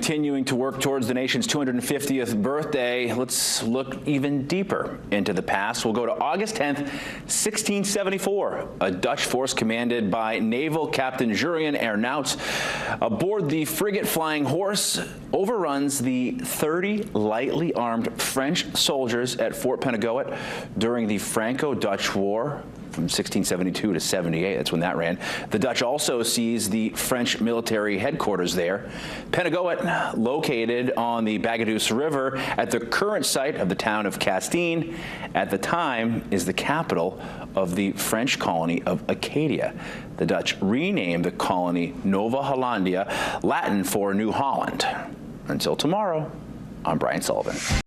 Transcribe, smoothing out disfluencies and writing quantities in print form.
continuing to work towards the nation's 250th birthday, let's look even deeper into the past. We'll go to August 10th, 1674. A Dutch force commanded by Naval Captain Jurien Ernouts aboard the frigate Flying Horse overruns the 30 lightly armed French soldiers at Fort Pentagoet during the Franco-Dutch War from 1672 to 78. That's when that ran. The Dutch also seized the French military headquarters there. Pentagoet, located on the Bagaduce River at the current site of the town of Castine, at the time is the capital of the French colony of Acadia. The Dutch renamed the colony Nova Hollandia, Latin for New Holland. Until tomorrow, I'm Brian Sullivan.